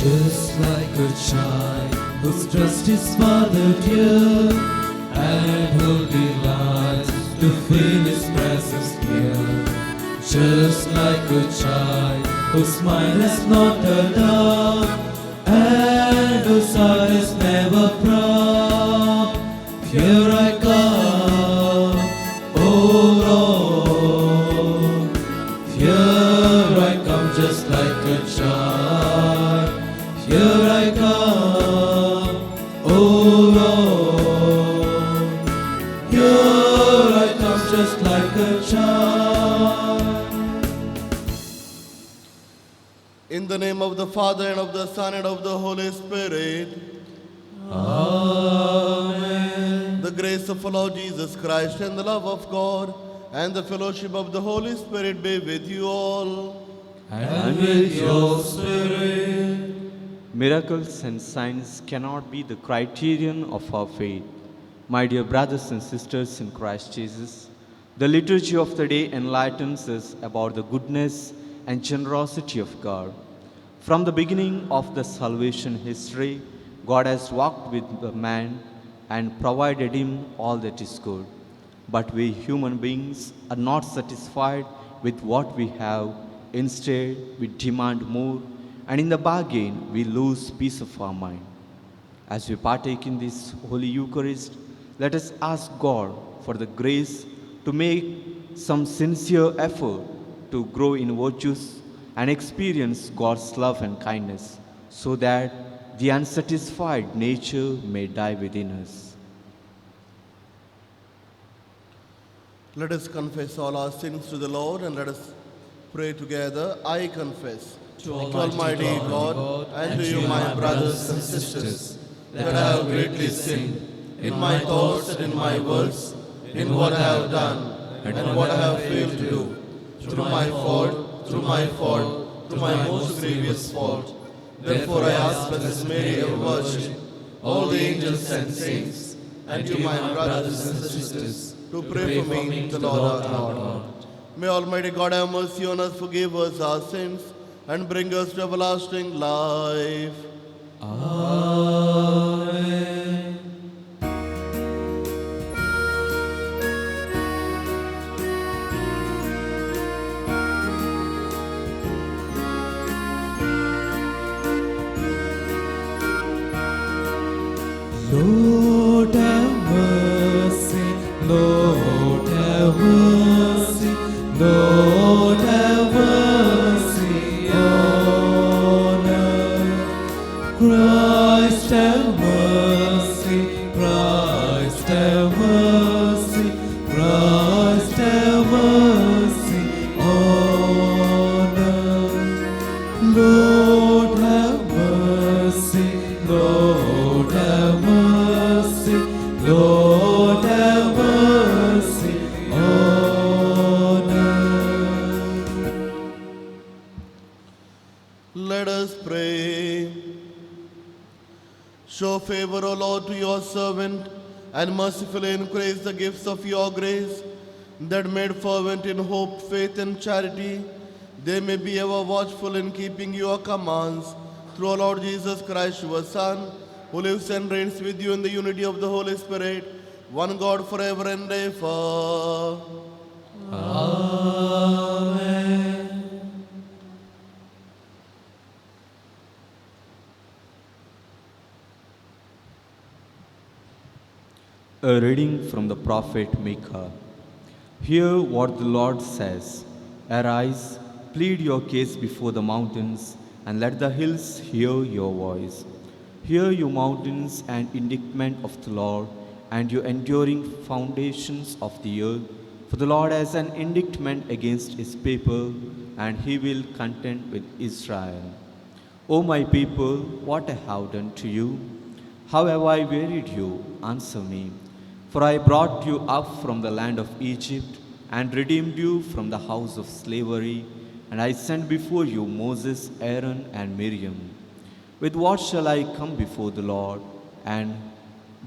Just like a child whose trust is father dear, and who delights to feel his presence here. Just like a child whose mind is not a doubt, and whose heart is never proud. Here I come, oh Lord. Here I come just like a child. Here I come, oh Lord. Here I come just like a child. In the name of the Father, and of the Son, and of the Holy Spirit. Amen. The grace of our Lord Jesus Christ, and the love of God, and the fellowship of the Holy Spirit be with you all. And with your spirit. Miracles and signs cannot be the criterion of our faith. My dear brothers and sisters in Christ Jesus, the liturgy of the day enlightens us about the goodness and generosity of God. From the beginning of the salvation history, God has walked with the man and provided him all that is good. But we human beings are not satisfied with what we have. Instead, we demand more, and in the bargain, we lose peace of our mind. As we partake in this Holy Eucharist, let us ask God for the grace to make some sincere effort to grow in virtues and experience God's love and kindness, so that the unsatisfied nature may die within us. Let us confess all our sins to the Lord, and let us pray together. I confess To Almighty God, and to you, my brothers and sisters, that I have greatly sinned in my thoughts and in my words, in what I have done and what I have failed to do, through my fault, through my most grievous fault. Therefore I ask Blessed Mary, ever Virgin, all the angels and saints, and you, my brothers and sisters, to pray for me to the Lord our God. May Almighty God have mercy on us, forgive us our sins, and bring us to everlasting life. Amen. Lord have mercy, Lord have mercy, Lord have mercy on us. Christ have mercy, Christ have mercy, Christ have mercy on us. Lord have mercy, Lord have mercy, Lord have mercy on us. Let us pray. Show favor, O Lord, to your servant, and mercifully increase the gifts of your grace, that made fervent in hope, faith, and charity, they may be ever watchful in keeping your commands. Through our Lord Jesus Christ, your Son, who lives and reigns with you in the unity of the Holy Spirit, one God forever and ever. Amen. A reading from the prophet Micah. Hear what the Lord says. Arise, plead your case before the mountains, and let the hills hear your voice. Hear, you mountains, an indictment of the Lord, and you enduring foundations of the earth. For the Lord has an indictment against his people, and he will contend with Israel. O my people, what I have done to you? How have I wearied you? Answer me. For I brought you up from the land of Egypt, and redeemed you from the house of slavery, and I sent before you Moses, Aaron, and Miriam. With what shall I come before the Lord, and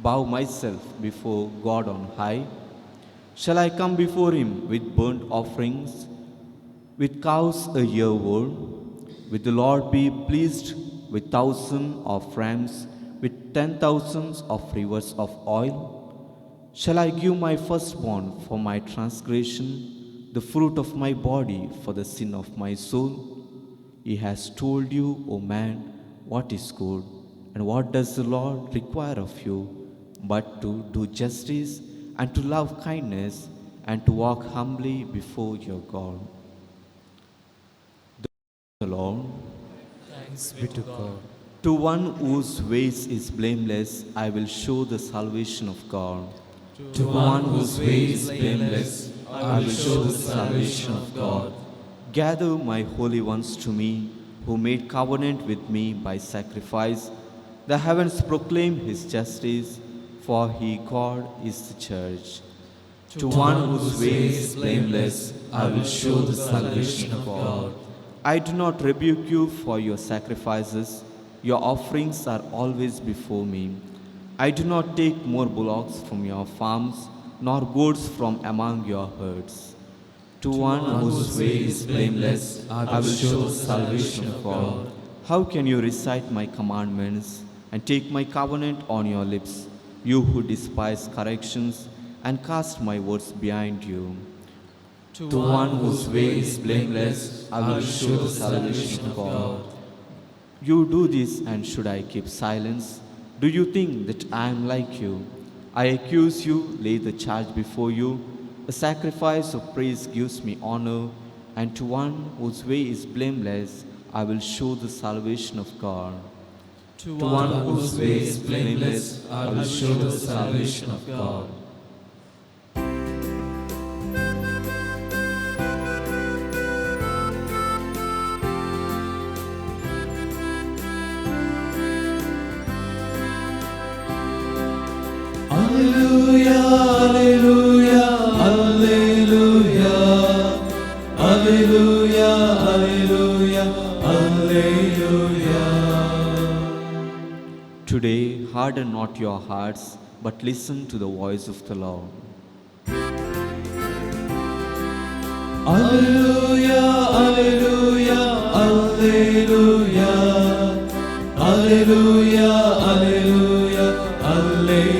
bow myself before God on high? Shall I come before him with burnt offerings, with cows a year old? Will the Lord be pleased with thousands of rams, with 10,000s of rivers of oil? Shall I give my firstborn for my transgression, the fruit of my body for the sin of my soul? He has told you, O man, what is good, and what does the Lord require of you, but to do justice, and to love kindness, and to walk humbly before your God. The Lord. Thanks be to God. To one whose ways is blameless, I will show the salvation of God. To one whose way is blameless, I will show the salvation of God. Gather my holy ones to me, who made covenant with me by sacrifice. The heavens proclaim his justice, for he, God, is the church. To one whose way is blameless, I will show the salvation of God. I do not rebuke you for your sacrifices. Your offerings are always before me. I do not take more bullocks from your farms, nor goats from among your herds. To one whose way is blameless, I will show the salvation of God. How can you recite my commandments and take my covenant on your lips, you who despise corrections and cast my words behind you? To one whose way is blameless, I will show the salvation of God. You do this, and should I keep silence? Do you think that I am like you? I accuse you, lay the charge before you. A sacrifice of praise gives me honor, and to one whose way is blameless, I will show the salvation of God. To one whose way is blameless, I will show the salvation of God. Alleluia, alleluia, alleluia, alleluia, alleluia. Today, harden not your hearts, but listen to the voice of the Lord. Alleluia, alleluia, alleluia, alleluia, alleluia, alleluia.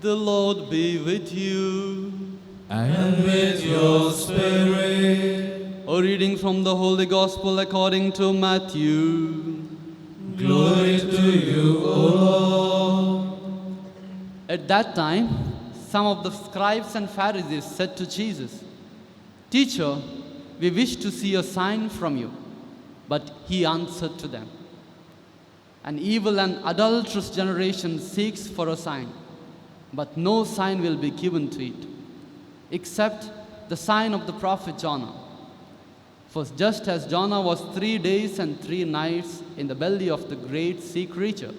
The Lord be with you. And with your spirit, A reading from the Holy Gospel according to Matthew. glory to you, O Lord. At that time, some of the scribes and Pharisees said to Jesus, "Teacher, we wish to see a sign from you." But he answered to them, "An evil and adulterous generation seeks for a sign, but no sign will be given to it, except the sign of the prophet Jonah. For just as Jonah was 3 days and 3 nights in the belly of the great sea creature,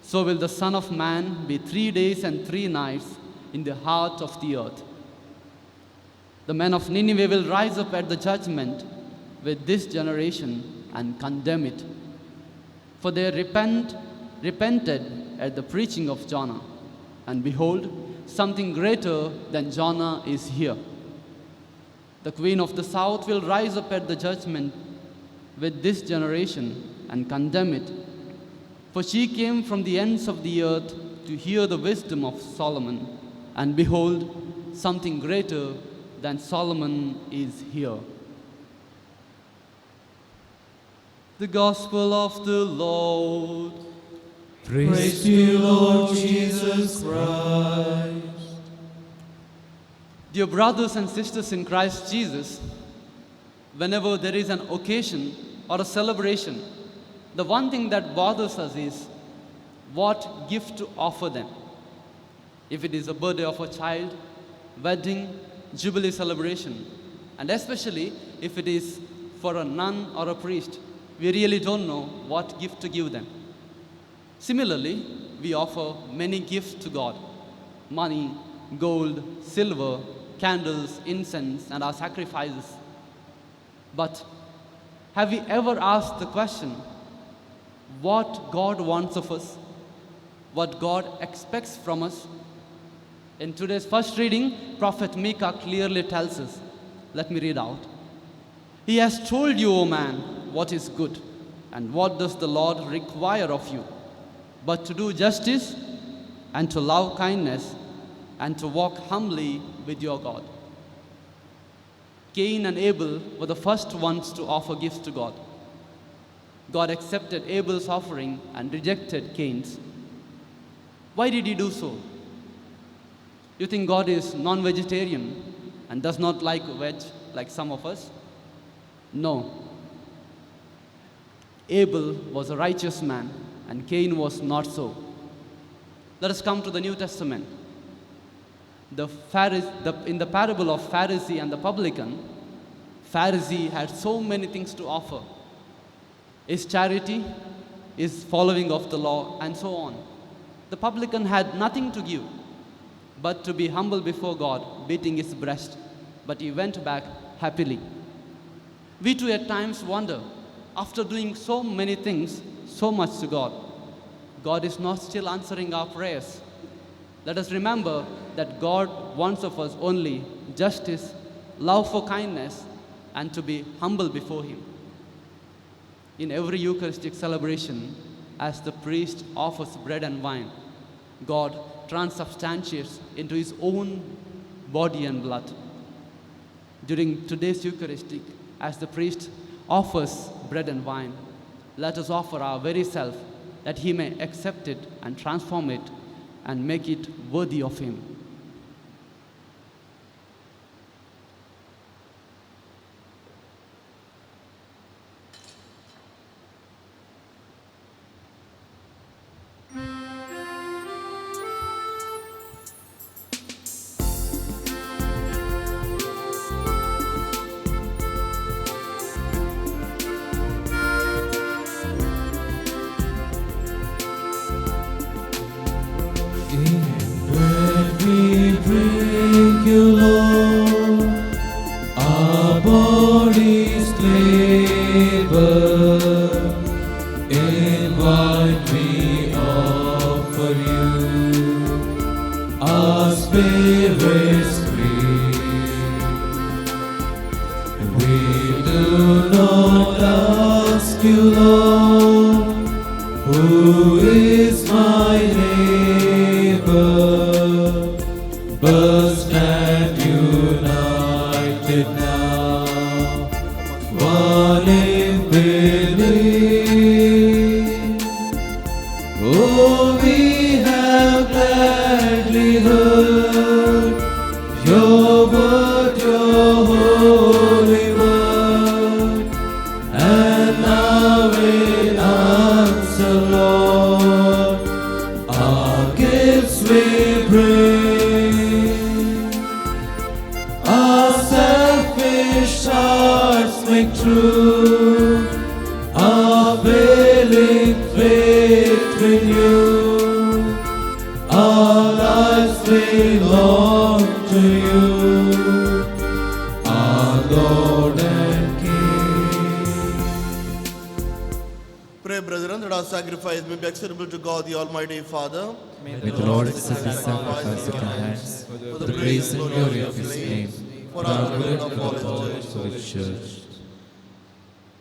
so will the Son of Man be 3 days and 3 nights in the heart of the earth. The men of Nineveh will rise up at the judgment with this generation and condemn it. For they repented at the preaching of Jonah, and behold, something greater than Jonah is here. The queen of the south will rise up at the judgment with this generation and condemn it. For she came from the ends of the earth to hear the wisdom of Solomon, and behold, something greater than Solomon is here." The Gospel of the Lord. Praise to you, Lord Jesus Christ. Dear brothers and sisters in Christ Jesus, whenever there is an occasion or a celebration, the one thing that bothers us is what gift to offer them. If it is a birthday of a child, wedding, jubilee celebration, and especially if it is for a nun or a priest, we really don't know what gift to give them. Similarly, we offer many gifts to God: money, gold, silver, candles, incense, and our sacrifices. But have we ever asked the question, what God wants of us? What God expects from us? In today's first reading, Prophet Micah clearly tells us. Let me read out. "He has told you, O man, what is good, and what does the Lord require of you, but to do justice, and to love kindness, and to walk humbly with your God. Cain and Abel were the first ones to offer gifts to God. God accepted Abel's offering and rejected Cain's. Why did he do so? You think God is non-vegetarian and does not like veg like some of us? No. Abel was a righteous man and Cain was not so. Let us come to the New Testament. In the parable of Pharisee and the publican, Pharisee had so many things to offer. His charity, his following of the law, and so on. The publican had nothing to give, but to be humble before God, beating his breast, but he went back happily. We too at times wonder, after doing so many things, so much to God, God is not still answering our prayers. Let us remember that God wants of us only justice, love for kindness, and to be humble before Him. In every Eucharistic celebration, as the priest offers bread and wine, God transubstantiates into His own body and blood. During today's Eucharistic, as the priest offers bread and wine, let us offer our very self that He may accept it and transform it and make it worthy of Him. Acceptable to God the Almighty Father. May the Lord accept this sacrifice at your hands for the praise and glory of His name, for our good and for the all of His church.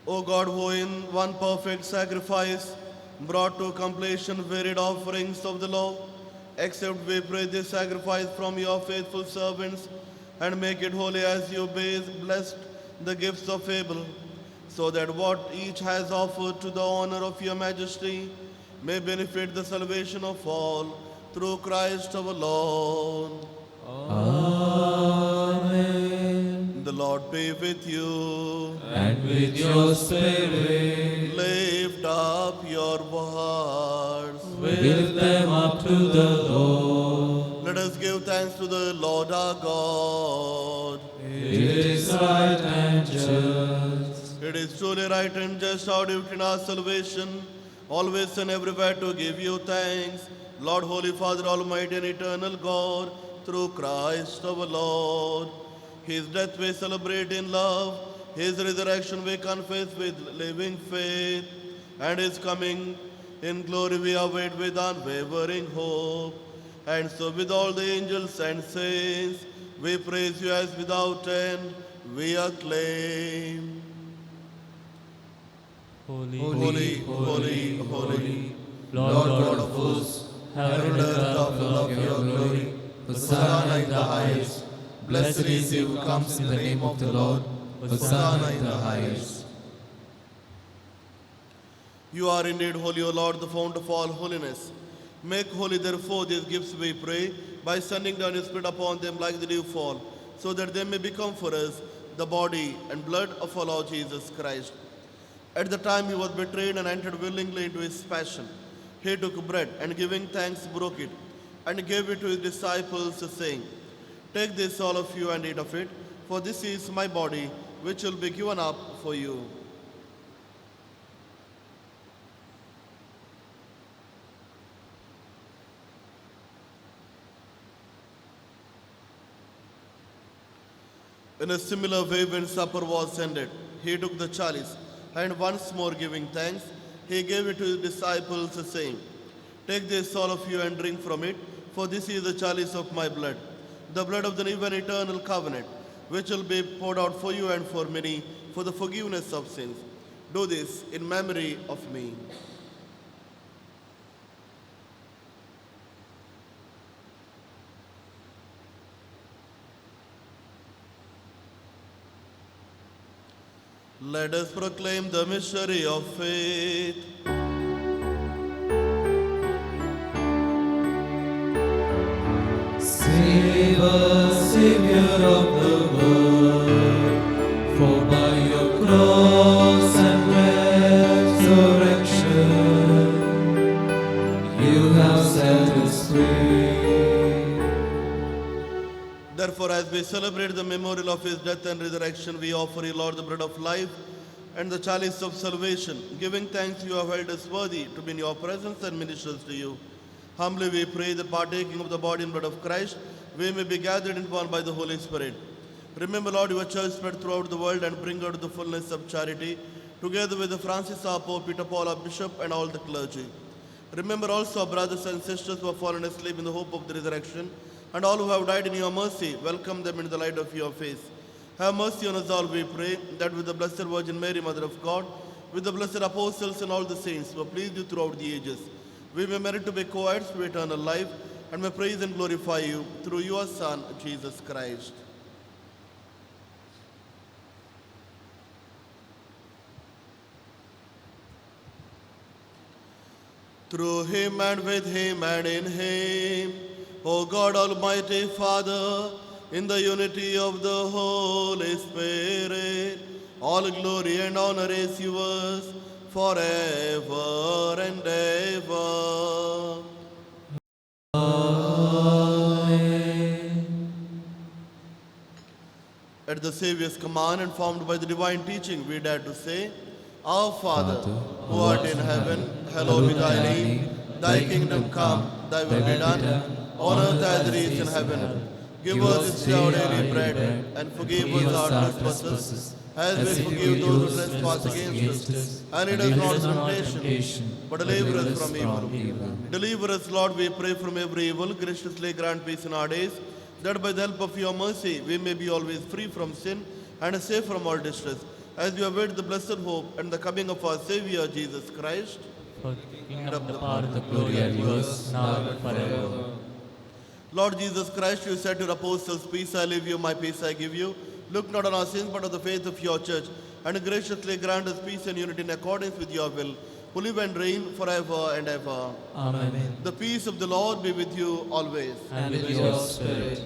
O God, who in one perfect sacrifice brought to completion varied offerings of the law, accept, we pray, this sacrifice from your faithful servants and make it holy as you blessed the gifts of Abel, so that what each has offered to the honor of your majesty may benefit the salvation of all, through Christ our Lord. Amen. The Lord be with you. And with your spirit. Lift up your hearts. Lift them up to the Lord. Let us give thanks to the Lord our God. It is right and just. It is truly right and just, our duty in our salvation, always and everywhere to give you thanks, Lord, Holy Father, Almighty and Eternal God, through Christ our Lord. His death we celebrate in love, His resurrection we confess with living faith, and His coming in glory we await with unwavering hope. And so with all the angels and saints, we praise you as without end we acclaim. Holy, holy, holy, Lord God of hosts, heaven and earth are full of your glory. Hosanna in the highest. Blessed is he who comes in the name of the Lord. Hosanna in the highest. You are indeed holy, O Lord, the fount of all holiness. Make holy, therefore, these gifts, we pray, by sending down your Spirit upon them like the dew fall, so that they may become for us the body and blood of our Lord Jesus Christ. At the time he was betrayed and entered willingly into his passion, he took bread and giving thanks broke it and gave it to his disciples, saying, Take this, all of you, and eat of it, for this is my body, which will be given up for you. In a similar way, when supper was ended, he took the chalice, and once more giving thanks, he gave it to his disciples, saying, Take this, all of you, and drink from it, for this is the chalice of my blood, the blood of the new and eternal covenant, which will be poured out for you and for many, for the forgiveness of sins. Do this in memory of me. Let us proclaim the mystery of faith. Save us, Savior of the world, for by your cross and resurrection, you have set us free. Therefore, as we celebrate the memorial of his death and resurrection, we offer you, Lord, the bread of life and the chalice of salvation. Giving thanks, you have held us worthy to be in your presence and ministers to you. Humbly we pray that partaking of the body and blood of Christ, we may be gathered in one by the Holy Spirit. Remember, Lord, your church spread throughout the world and bring her to the fullness of charity, together with the Francis our Pope, Peter Paul our Bishop, and all the clergy. Remember also our brothers and sisters who have fallen asleep in the hope of the resurrection, and all who have died in your mercy. Welcome them into the light of your face. Have mercy on us all, we pray, that with the Blessed Virgin Mary, Mother of God, with the blessed apostles and all the saints who have pleased you throughout the ages, we may merit to be co-heirs to eternal life, and may praise and glorify you through your Son, Jesus Christ. Through him and with him and in him, O God, Almighty Father, in the unity of the Holy Spirit, all glory and honor is yours forever and ever. Amen. At the Saviour's command and formed by the divine teaching, we dare to say, Our Father, who art in heaven, hallowed be thy name. Thy kingdom come, thy will be done, on earth as it is in heaven. Give us this day our daily bread, and forgive us our trespasses, as we forgive those who trespass against us. And lead us not into temptation, but deliver us from evil. Deliver us, Lord, we pray, from every evil. Graciously grant peace in our days, that by the help of your mercy we may be always free from sin and safe from all distress, as we await the blessed hope and the coming of our Savior Jesus Christ. For the kingdom, the power, and the glory are yours, now and forever. Lord Jesus Christ, you said to your apostles, Peace I leave you, my peace I give you. Look not on our sins, but on the faith of your church, and graciously grant us peace and unity in accordance with your will, who live and reign forever and ever. Amen. The peace of the Lord be with you always. And with your spirit.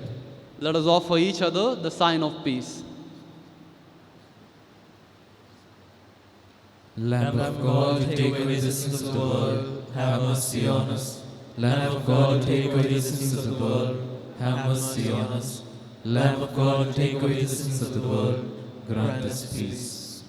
Let us offer each other the sign of peace. Lamb of God, take away the sins of the world, have mercy on us. Lamb of God, take away the sins of the world, have mercy on us. Lamb of God, take away the sins of the world, grant us peace.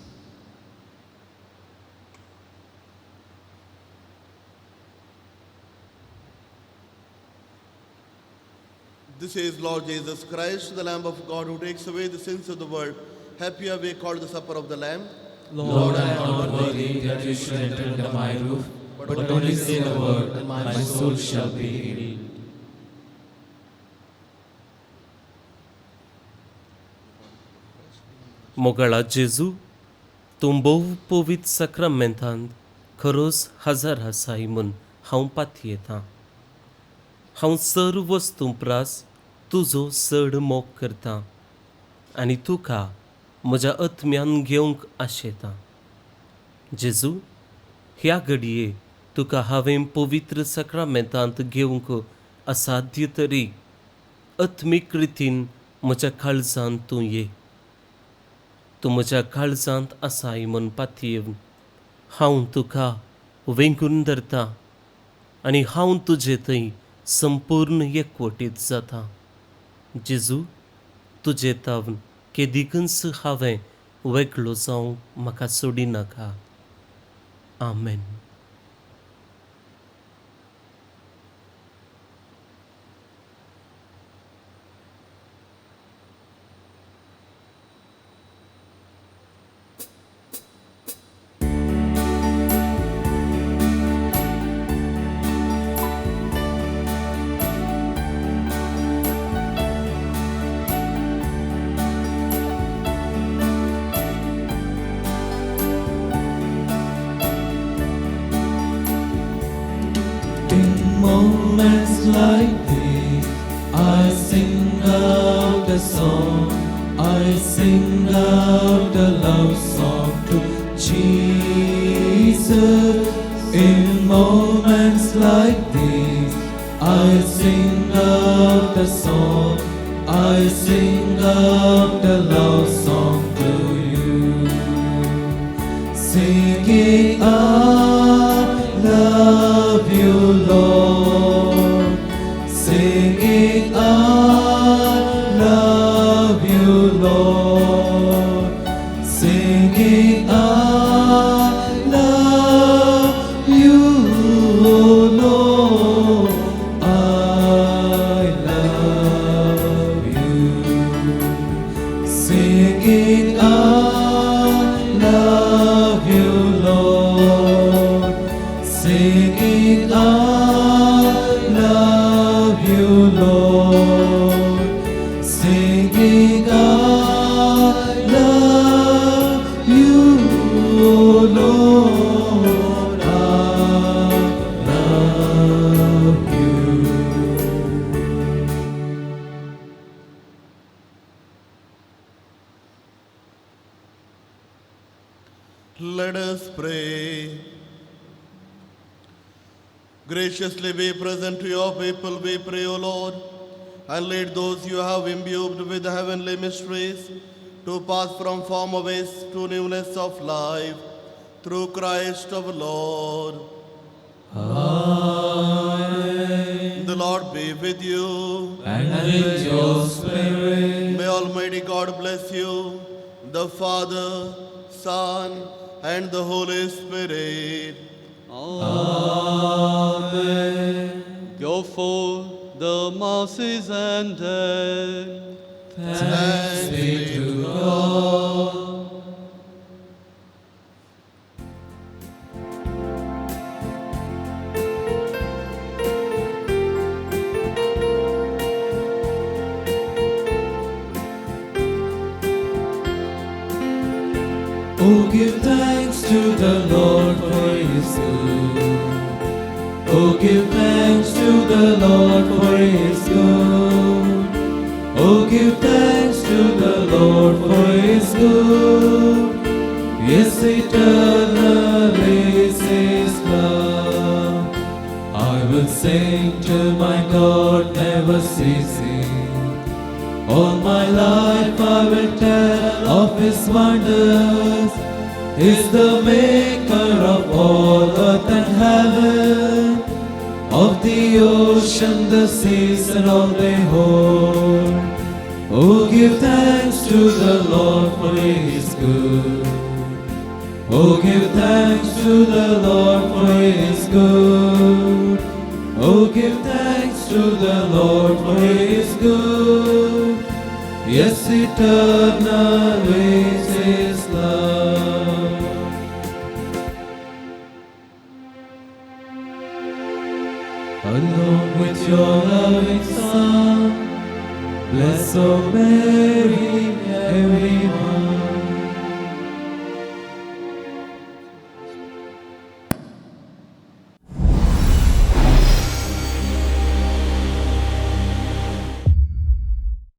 This is Lord Jesus Christ, the Lamb of God, who takes away the sins of the world. Happy are we called the supper of the Lamb. Lord, I am not worthy that you should enter under my roof, but only say the word, and my soul shall be healed. ಮೊಗಳ ಜೆಸು तूं भोव पवित्र सक्रमेंतांत खरोच हजर आसाय म्हूण हांव पातयेतां. हांव सर्व वस्तू प्रास तुजो चड मोग करतां आनी तुका म्हज्या आत्म्यान घेवंक आशेतां. जेजू, ह्या घडये तुका हांवें पवित्र सक्रमेंतांत घेवंक असाध्य तरी आत्मीक रितीन म्हज्या काळजांत तूं ये. तूं म्हज्या काळजांत आसाय म्हूण पातयेवन हांव तुका वेंगून धरतां आनी हांव तुजे थंय संपूर्ण एकवटीत जातां. जेजू, तुजे तावन केदीकच हांवें वेगळो जावंक म्हाका सोडिनाका. आमेन. In moments like these, I sing out a song. I sing out a love song to Jesus. In moments like these, I sing out a song. I sing out a love song to you. Singing, I love you, Lord. Singing, I love you, Lord. Singing, I love you, Lord. I love you. Singing, I love you, Lord. Singing, I love you, Lord. Singing, I love you, Lord. I love you. Let us pray. Graciously be present to your people, we pray, O Lord, and lead those you have imbued with heavenly mysteries to pass from former ways to newness of life, through Christ our Lord. Amen. The Lord be with you. And with your spirit. May Almighty God bless you, the Father, Son, and the Holy Spirit. Amen. Go forth, the Mass is ended. Thanks be to God. Oh, give thanks to the Lord for His good. Oh, give thanks to the Lord for His good. Oh, give thanks to the Lord for His good. Yes, eternally is His love. I will sing to my God, never ceasing. All my life I will tell of His wonders. He's the maker of all earth and heaven, of the ocean, the seas, and all they hold. Oh, give thanks to the Lord for He is good. Oh, give thanks to the Lord for He is good. Oh, give thanks to the Lord for He is good. Yes, eternal is His love. Along with your loving Son, bless, O Mary, everyone.